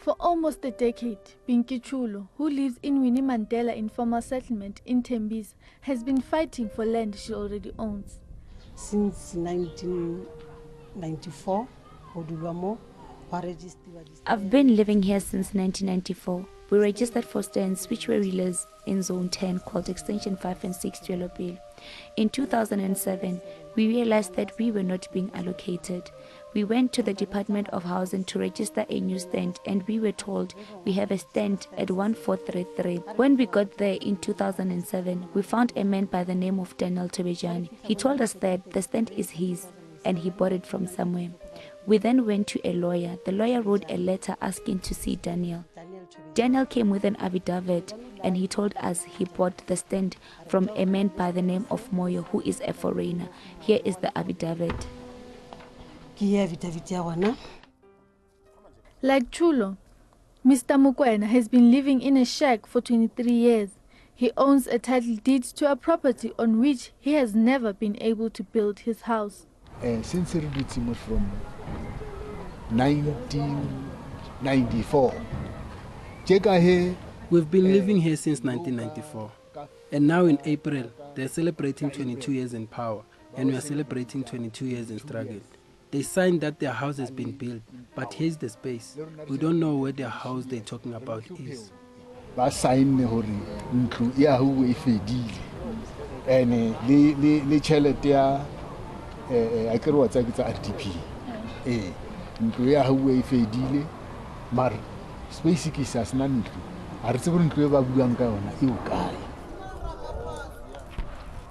For almost a decade, Pinky Chulo, who lives in Winnie Mandela informal settlement in Tembisa, has been fighting for land she already owns. Since 1994, I've been living here since 1994. We registered for stands which were released in Zone 10 called Extension 5 and 6 Twelopele. In 2007, we realized that we were not being allocated. We went to the Department of Housing to register a new stand and we were told we have a stand at 1433. When we got there in 2007, we found a man by the name of Daniel Tobejani. He told us that the stand is his and he bought it from somewhere. We then went to a lawyer. The lawyer wrote a letter asking to see Daniel. Daniel came with an affidavit and he told us he bought the stand from a man by the name of Moyo, who is a foreigner. Here is the affidavit. Like Chulo, Mr. Mukwena has been living in a shack for 23 years. He owns a title deed to a property on which he has never been able to build his house. Since from 1994. We've been living here since 1994. And now in April, they're celebrating 22 years in power, and we are celebrating 22 years in struggle. They signed that their house has been built, but here's the space. We don't know where their house they're talking about is.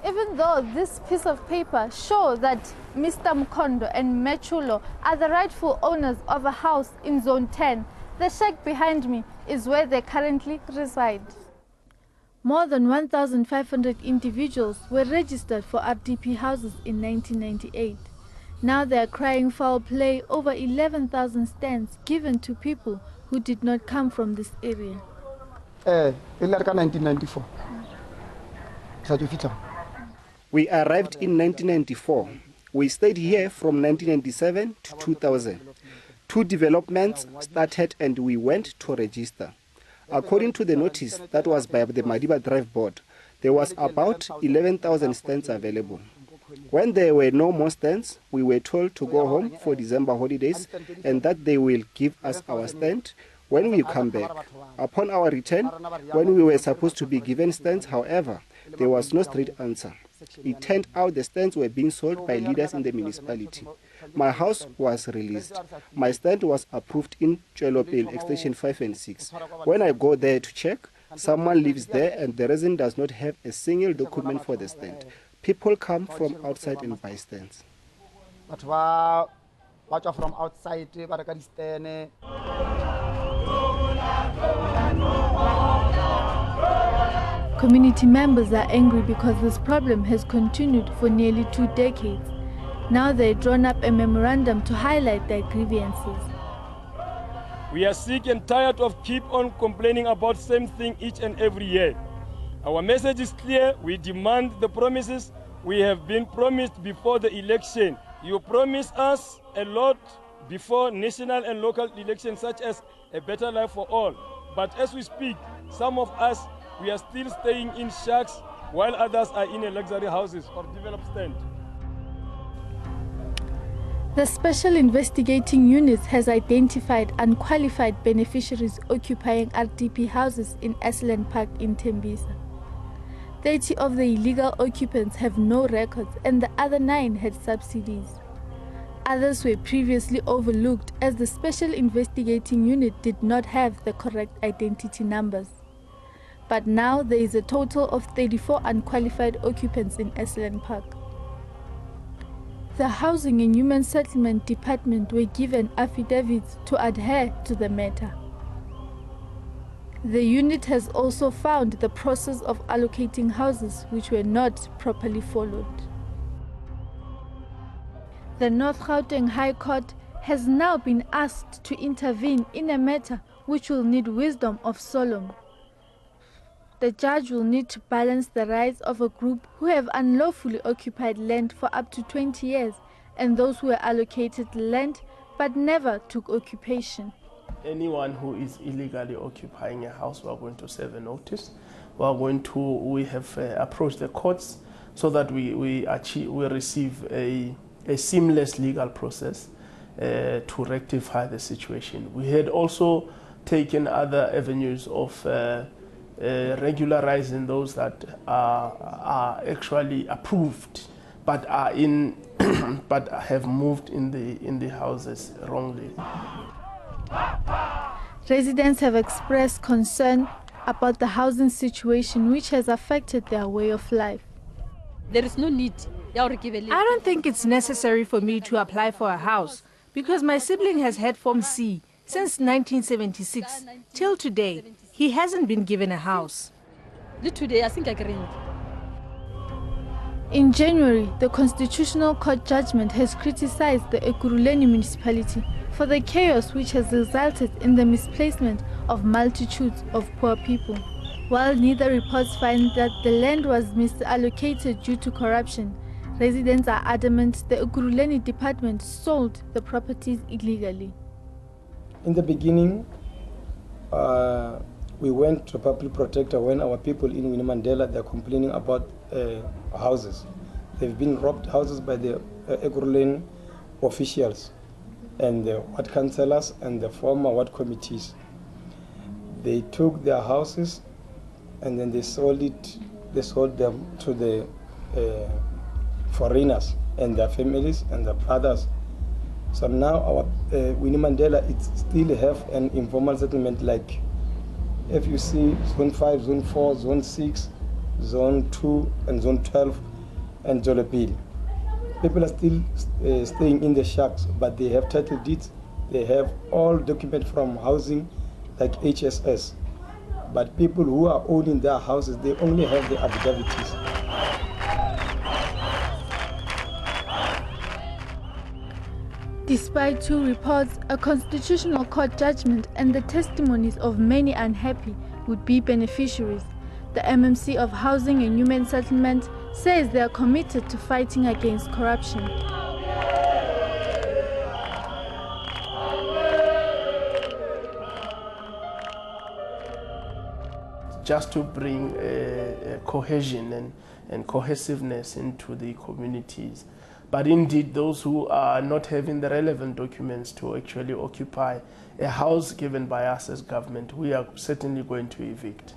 Even though this piece of paper shows that Mr. Mkondo and Mechulo are the rightful owners of a house in Zone 10, the shack behind me is where they currently reside. More than 1,500 individuals were registered for RDP houses in 1998. Now they are crying foul play over 11,000 stands given to people who did not come from this area. 1994. We arrived in 1994. We stayed here from 1997 to 2000. Two developments started and we went to register. According to the notice that was by the Madiba Drive Board, there was about 11,000 stands available. When there were no more stands, we were told to go home for December holidays and that they will give us our stand when we come back. Upon our return, when we were supposed to be given stands, however, there was no straight answer. It turned out the stands were being sold by leaders in the municipality. My house was released. My stand was approved in Twelopele, Extension 5 and 6. When I go there to check, someone lives there and the resident does not have a single document for the stand. People come from outside and buy stands. From outside, Community members are angry because this problem has continued for nearly 2 decades. Now they've drawn up a memorandum to highlight their grievances. We are sick and tired of keep on complaining about same thing each and every year. Our message is clear. We demand the promises we have been promised before the election. You promised us a lot before national and local elections, such as a better life for all. But as we speak, some of us, we are still staying in shacks while others are in luxury houses or developed stand. The Special Investigating Unit has identified unqualified beneficiaries occupying RDP houses in Ashland Park in Tembisa. 30 of the illegal occupants have no records and the other 9 had subsidies. Others were previously overlooked as the Special Investigating Unit did not have the correct identity numbers. But now there is a total of 34 unqualified occupants in Ashland Park. The Housing and Human Settlement Department were given affidavits to adhere to the matter. The unit has also found the process of allocating houses which were not properly followed. The North Gauteng High Court has now been asked to intervene in a matter which will need wisdom of Solomon. The judge will need to balance the rights of a group who have unlawfully occupied land for up to 20 years and those who were allocated land but never took occupation. Anyone who is illegally occupying a house, we are going to serve a notice. We have approached the courts so that we receive a seamless legal process to rectify the situation. We had also taken other avenues of regularizing those that are actually approved but are in but have moved in the houses wrongly. Residents have expressed concern about the housing situation, which has affected their way of life. There is no need. I don't think it's necessary for me to apply for a house because my sibling has had Form C since 1976 till today. He hasn't been given a house. In January, the Constitutional Court judgment has criticized the Ekurhuleni municipality for the chaos which has resulted in the misplacement of multitudes of poor people. While neither reports find that the land was misallocated due to corruption, residents are adamant the Ekurhuleni department sold the properties illegally. In the beginning, we went to public protector when our people in Winnie Mandela, they're complaining about houses. They've been robbed houses by the Ekurhuleni officials and the ward councillors and the former ward committees. They took their houses and then they sold them to the foreigners and their families and their brothers. So now our Winnie Mandela, it still have an informal settlement, like if you see Zone 5, Zone 4, Zone 6, Zone 2 and Zone 12 and Jolopil. People are still staying in the shacks, but they have title deeds. They have all documents from housing, like HSS. But people who are owning their houses, they only have the affidavits. Despite two reports, a Constitutional Court judgment and the testimonies of many unhappy would-be beneficiaries, the MMC of Housing and Human Settlement says they are committed to fighting against corruption. Just to bring cohesion and cohesiveness into the communities. But indeed, those who are not having the relevant documents to actually occupy a house given by us as government, we are certainly going to evict.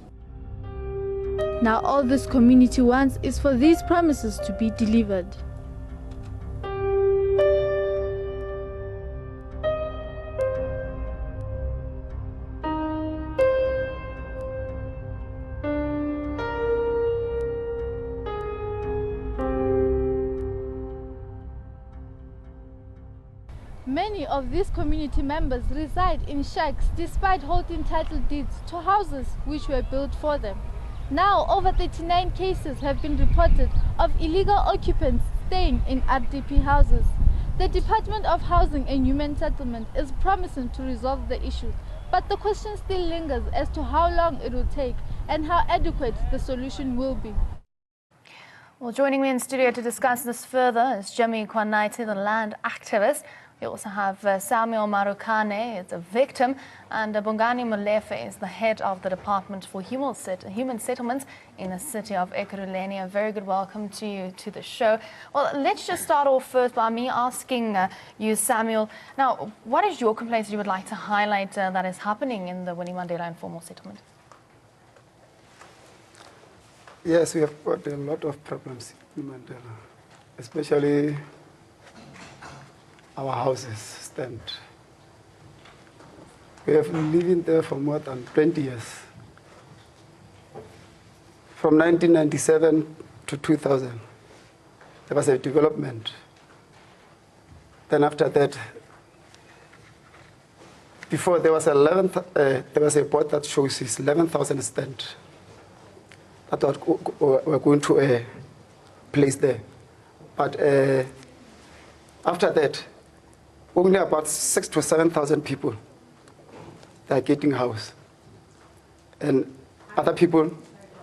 Now all this community wants is for these promises to be delivered. Many of these community members reside in shacks despite holding title deeds to houses which were built for them. Now, over 39 cases have been reported of illegal occupants staying in RDP houses. The Department of Housing and Human Settlement is promising to resolve the issue, but the question still lingers as to how long it will take and how adequate the solution will be. Well, joining me in studio to discuss this further is Jimmy Kwanaite, the land activist. We also have Samuel Marukane, is a victim, and Bongani Molefe is the head of the Department for Human Settlements in the city of Ekurhuleni. A very good welcome to you to the show. Well, let's just start off first by me asking you, Samuel, now, what is your complaint you would like to highlight that is happening in the Winnie Mandela informal settlement? Yes, we have got a lot of problems in Mandela, especially our houses stand. We have been living there for more than 20 years. From 1997 to 2000, there was a development. Then after that, before there was there was a board that shows it's 11,000 stand that were going to place there. But after that, only about 6,000 to 7,000 people that are getting house. And other people,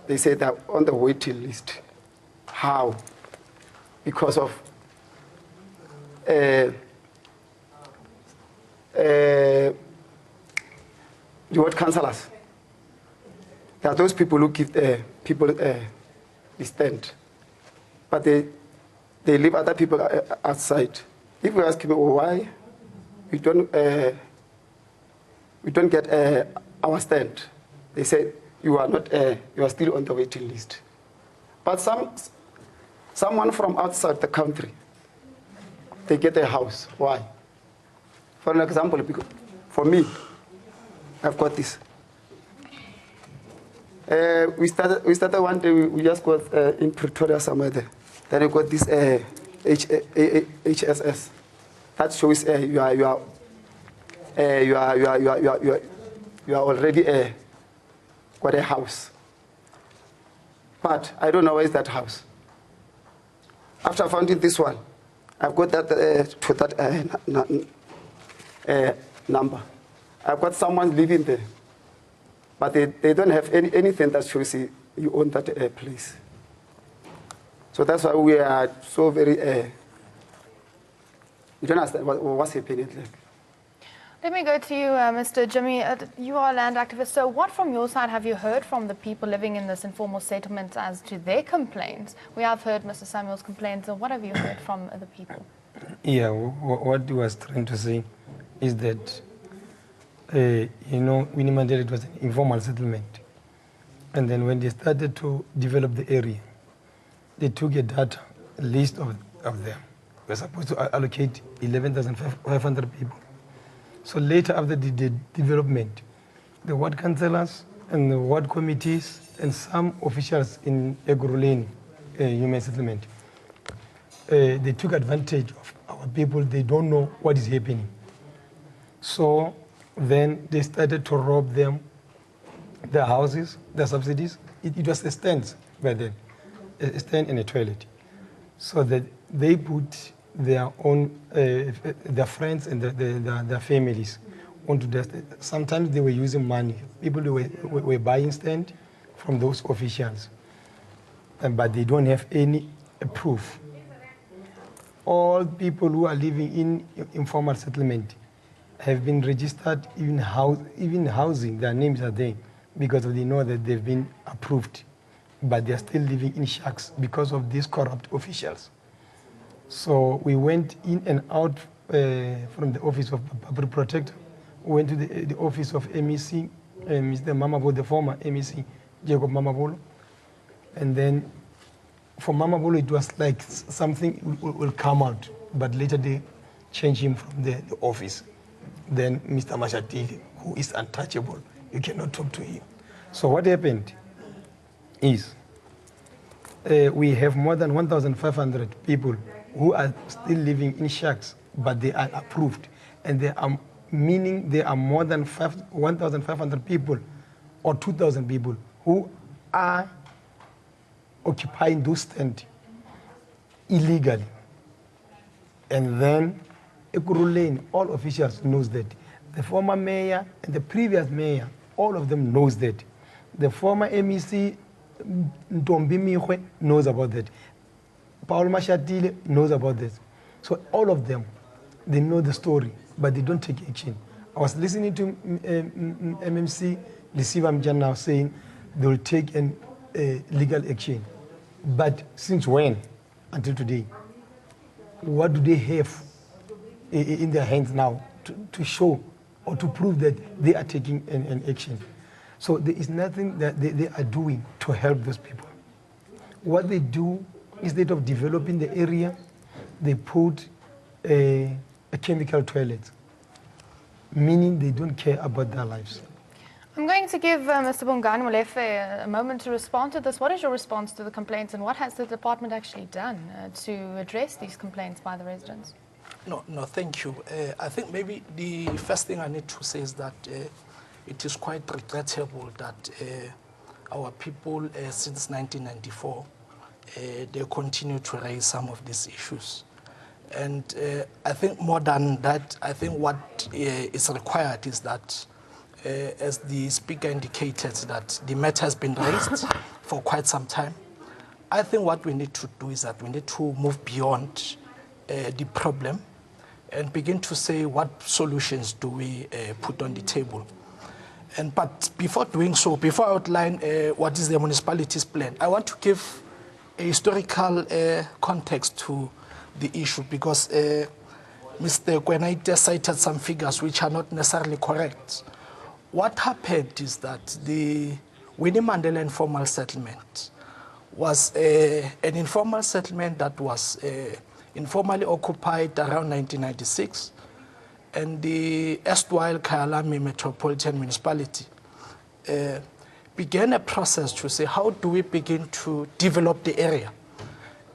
they say they're on the waiting list. How? Because of the ward councillors. There are those people who give people the stand, but they leave other people outside. If we ask me why we don't get our stand, they say you are not, you are still on the waiting list. But someone from outside the country, they get a house. Why? For an example, for me, I've got this. We started one day. We just got in Pretoria somewhere there. Then we got this HSS that shows you are already got a house. But I don't know where is that house. After finding this one, I've got that number. I've got someone living there, but they don't have anything that shows you own that place. So that's why we are so very, we don't understand what's happening. Let me go to you, Mr. Jimmy. You are a land activist, so what from your side have you heard from the people living in this informal settlement as to their complaints? We have heard Mr. Samuel's complaints, and what have you heard from the people? Yeah, what he was trying to say is that, you know, Winnie Mandela, it was an informal settlement. And then when they started to develop the area, they took a list of them. We're supposed to allocate 11,500 people. So later, after the development, the ward councillors and the ward committees and some officials in Ekurhuleni human settlement, they took advantage of our people. They don't know what is happening. So then they started to rob them, their houses, their subsidies. It was a stand by then, a stand and a toilet. So that they put their own, their friends and their families onto the stand. Sometimes they were using money. People were buying stand from those officials, but they don't have any proof. All people who are living in informal settlement have been registered, even housing, their names are there, because they know that they've been approved, but they're still living in shacks because of these corrupt officials. So we went in and out from the office of Public Protector. We went to the office of MEC, Mr. Mamabolo, the former MEC, Jacob Mamabolo. And then for Mamabolo, it was like something will come out, but later they changed him from the office. Then Mr. Mashatile, who is untouchable, you cannot talk to him. So what happened is we have more than 1,500 people who are still living in shacks, but they are approved. And they are, meaning there are more than 1,500 people or 2,000 people who are occupying those stands illegally. And then Ekurhuleni, all officials knows that. The former mayor and the previous mayor, all of them knows that. The former MEC, Ntombi Mihwe, knows about that. Paul Mashatile knows about this. So all of them, they know the story, but they don't take action. I was listening to MMC, Lisiva Mjan now saying they will take legal action. But since when, until today, what do they have in their hands now to show or to prove that they are taking an action? So there is nothing that they are doing to help those people. What they do, instead of developing the area, they put a chemical toilet, meaning they don't care about their lives. I'm going to give Mr. Bongani Molefe a moment to respond to this. What is your response to the complaints, and what has the department actually done to address these complaints by the residents? No, thank you. I think maybe the first thing I need to say is that it is quite regrettable that our people, since 1994, they continue to raise some of these issues. And I think more than that, I think what is required is that, as the speaker indicated, that the matter has been raised for quite some time. I think what we need to do is that we need to move beyond the problem and begin to say what solutions do we put on the table. But before doing so, before I outline what is the municipality's plan, I want to give a historical context to the issue, because Mr. Kwenaite cited some figures which are not necessarily correct. What happened is that the Winnie Mandela informal settlement was an informal settlement that was informally occupied around 1996, and the erstwhile Kyalami Metropolitan Municipality began a process to say, how do we begin to develop the area?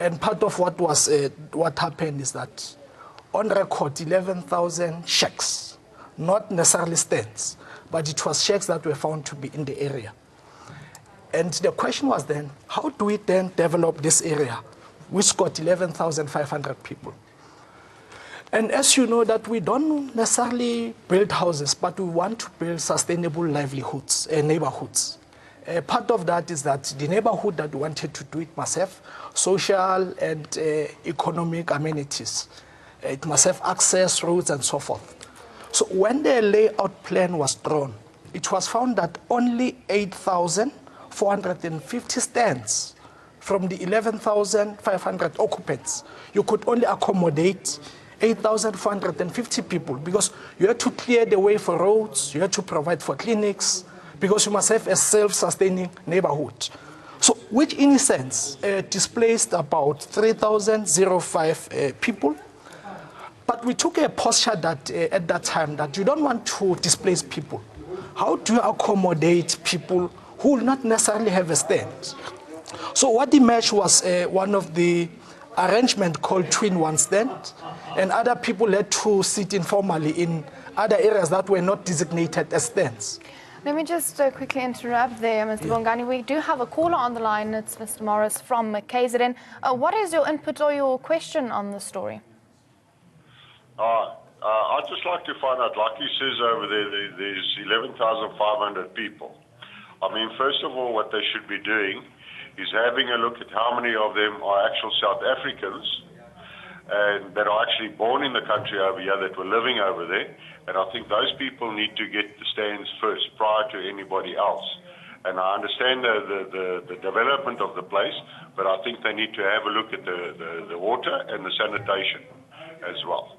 And part of what happened is that on record, 11,000 shacks, not necessarily stands, but it was shacks that were found to be in the area. And the question was then, how do we then develop this area, which got 11,500 people? And as you know, that we don't necessarily build houses, but we want to build sustainable livelihoods, neighborhoods. Part of that is that the neighborhood that we wanted to do, it must have social and economic amenities. It must have access, roads, and so forth. So when the layout plan was drawn, it was found that only 8,450 stands from the 11,500 occupants, you could only accommodate 8,450 people, because you had to clear the way for roads, you had to provide for clinics, because you must have a self-sustaining neighborhood. So, which in a sense displaced about 3,005 people. But we took a posture that at that time that you don't want to displace people. How do you accommodate people who will not necessarily have a stand? So what emerged was one of the arrangement called Twin One Stand, and other people had to sit informally in other areas that were not designated as stands. Let me just quickly interrupt there, Mr. Bongani. We do have a caller on the line. It's Mr. Morris from KZN. What is your input or your question on the story? I'd just like to find out, like he says over there, there's 11,500 people. I mean, first of all, what they should be doing is having a look at how many of them are actual South Africans and that are actually born in the country over here, that were living over there. And I think those people need to get the stands first prior to anybody else. And I understand the development of the place, but I think they need to have a look at the water and the sanitation as well.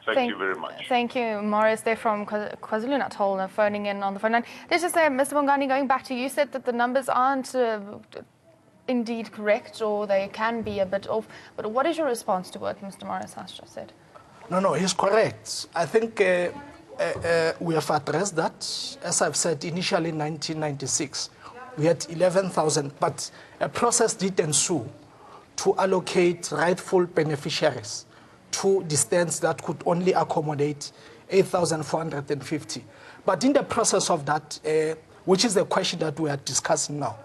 Thank you very much. Thank you, Morris. They're from KwaZulu-Natal, phoning in on the phone line. Let's just say, Mr. Bongani, going back to you, said that the numbers aren't indeed correct, or they can be a bit off. But what is your response to what Mr. Morris has just said? No, he's correct. I think we have addressed that. As I've said, initially in 1996, we had 11,000, but a process did ensue to allocate rightful beneficiaries to the stands that could only accommodate 8,450. But in the process of that, which is the question that we are discussing now,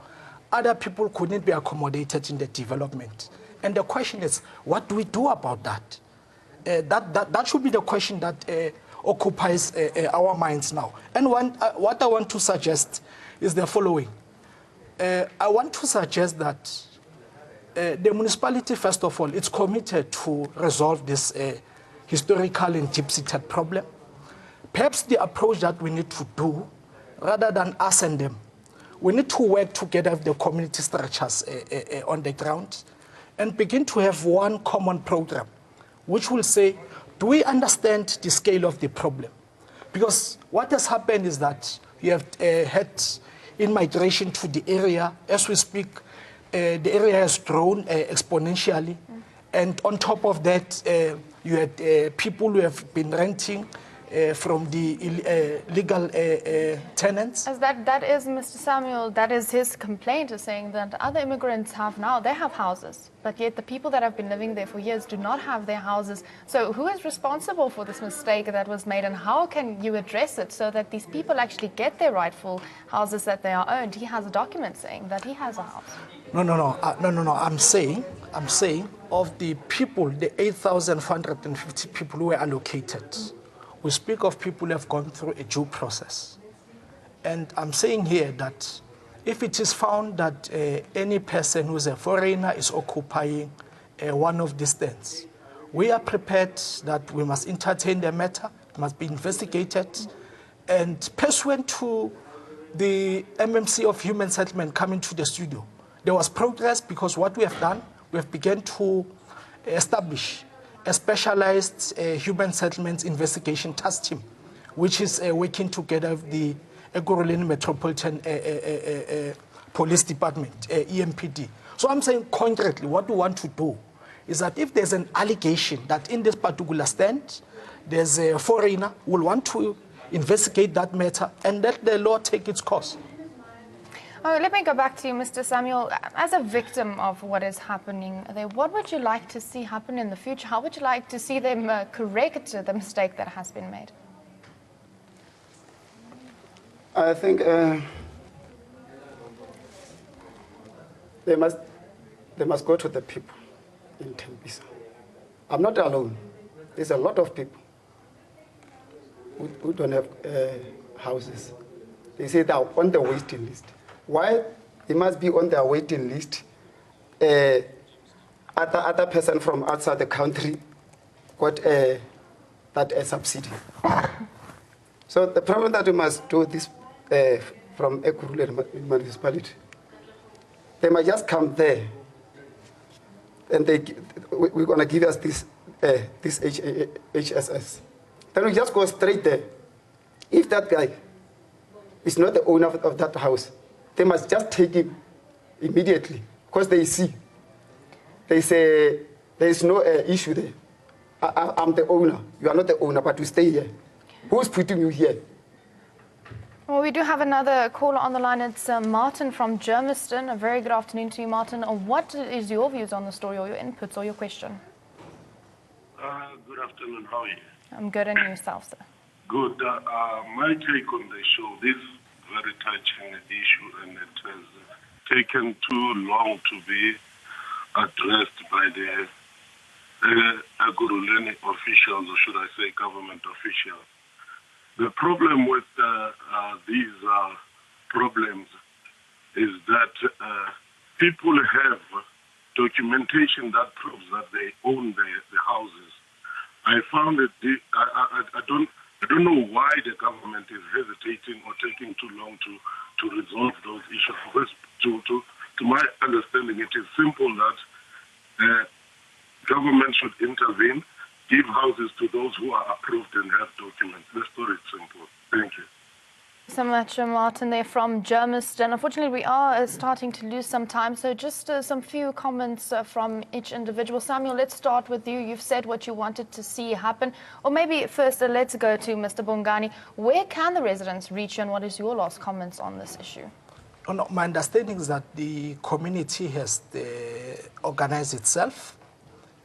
other people couldn't be accommodated in the development. And the question is, what do we do about that? That should be the question that occupies our minds now. And what I want to suggest is the following. I want to suggest that the municipality, first of all, it's committed to resolve this historical and deep-seated problem. Perhaps the approach that we need to do, rather than us and them, we need to work together with the community structures on the ground and begin to have one common program, which will say, do we understand the scale of the problem? Because what has happened is that you have had in-migration to the area. As we speak, the area has grown exponentially. And on top of that, you had people who have been renting from the legal tenants. As that is, Mr. Samuel, that is his complaint, is saying that other immigrants they have houses, but yet the people that have been living there for years do not have their houses. So who is responsible for this mistake that was made, and how can you address it so that these people actually get their rightful houses that they are owned? He has a document saying that he has a house. No. I'm saying of the people, the 8,450 people who were allocated, we speak of people who have gone through a due process. And I'm saying here that if it is found that any person who is a foreigner is occupying one of these stands, we are prepared that we must entertain the matter, it must be investigated, and pursuant to the MMC of Human Settlement coming to the studio, there was progress because what we have done, we have begun to establish a specialized human settlements investigation task team, which is working together with the Ekurhuleni Metropolitan Police Department, EMPD. So I'm saying concretely, what we want to do is that if there's an allegation that in this particular stand, there's a foreigner, we'll want to investigate that matter and let the law take its course. Let me go back to you, Mr. Samuel. As a victim of what is happening there, what would you like to see happen in the future? How would you like to see them correct the mistake that has been made? I think they must go to the people in Tembisa. I'm not alone. There's a lot of people who don't have houses. They say they're on the waiting list. Why? They must be on their waiting list. Other person from outside the country got that subsidy. So the problem that we must do this from Ekurhuleni municipality, they might just come there and we're going to give us this HSS. Then we just go straight there. If that guy is not the owner of that house, they must just take him immediately because they see. They say there is no issue there. I'm the owner. You are not the owner, but you stay here. Who's putting you here? Well, we do have another caller on the line. It's Martin from Germiston. A very good afternoon to you, Martin. What is your views on the story or your inputs or your question? Good afternoon. How are you? I'm good, and yourself, sir? Good. My take on the show, this very touching issue, and it has taken too long to be addressed by the Ekurhuleni officials, or should I say government officials. The problem with these problems is that people have documentation that proves that they own the houses. I found it. I don't know why the government is hesitating or taking too long to resolve those issues. Because to my understanding, it is simple that government should intervene, give houses to those who are approved and have documents. The story is simple. Thank you. So much, Martin, there from Germiston. Unfortunately, we are starting to lose some time, so just some few comments from each individual. Samuel, let's start with you. You've said what you wanted to see happen. Or maybe first, let's go to Mr. Bongani. Where can the residents reach you, and what is your last comments on this issue? Oh, no, my understanding is that the community has organized itself,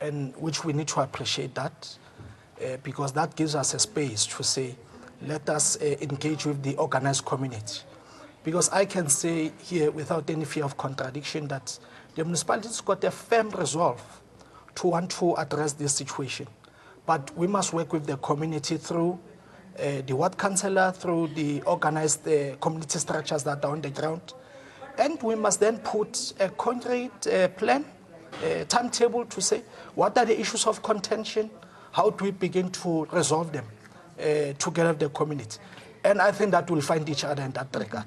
and which we need to appreciate that, because that gives us a space to say, let us engage with the organized community. Because I can say here, without any fear of contradiction, that the municipality's got a firm resolve to want to address this situation. But we must work with the community through the ward councillor, through the organized community structures that are on the ground. And we must then put a concrete plan, a timetable to say, what are the issues of contention? How do we begin to resolve them? Together with the community. And I think that we'll find each other in that regard.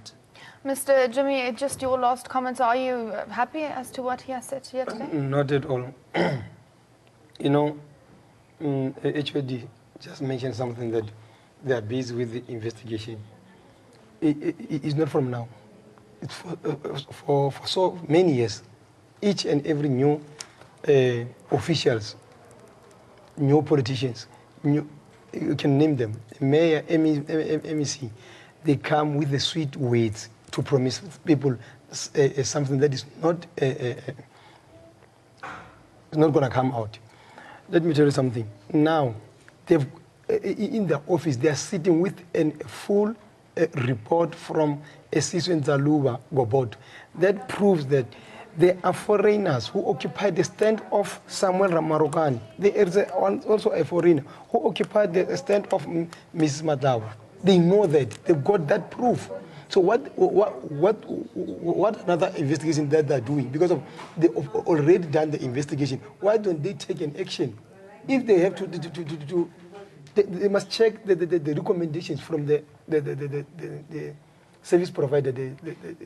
Mr. Jimmy, just your last comments. Are you happy as to what he has said here today? Not at all. You know, HOD just mentioned something that they are busy with the investigation. It's not from now. It's for so many years. Each and every new officials, new politicians, you can name them, mayor, MEC, they come with the sweet words to promise people something that is not going to come out. Let me tell you something. Now, they've in the office, they are sitting with a full report from Esiswe Nzaluba Gobot that proves that there are foreigners who occupy the stand of Samuel Ramarokani. There is also a foreigner who occupied the stand of Mrs. Madawa. They know that. They've got that proof. So what another investigation that they're doing? Because they've already done the investigation. Why don't they take an action? If they have they must check the recommendations from the service provider, the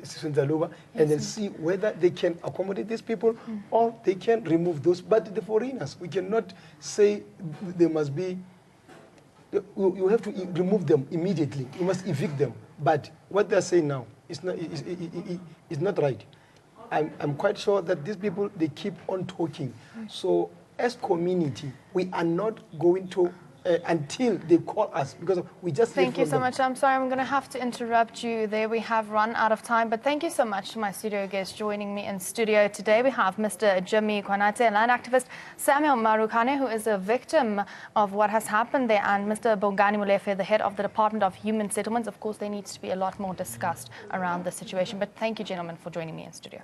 Sinzaluba, and then see whether they can accommodate these people or they can remove those. But the foreigners, we cannot say they must be, you have to remove them immediately. You must evict them. But what they're saying now is not right. I'm quite sure that these people, they keep on talking. So as community, we are not going to until they call us, because we just thank you so much. I'm sorry, I'm going to have to interrupt you there. We have run out of time, but thank you so much to my studio guests joining me in studio today. We have Mr. Jimmy Kwanate, a land activist, Samuel Marukane, who is a victim of what has happened there, and Mr. Bongani Molefe, the head of the Department of Human Settlements. Of course, there needs to be a lot more discussed around the situation, but thank you, gentlemen, for joining me in studio.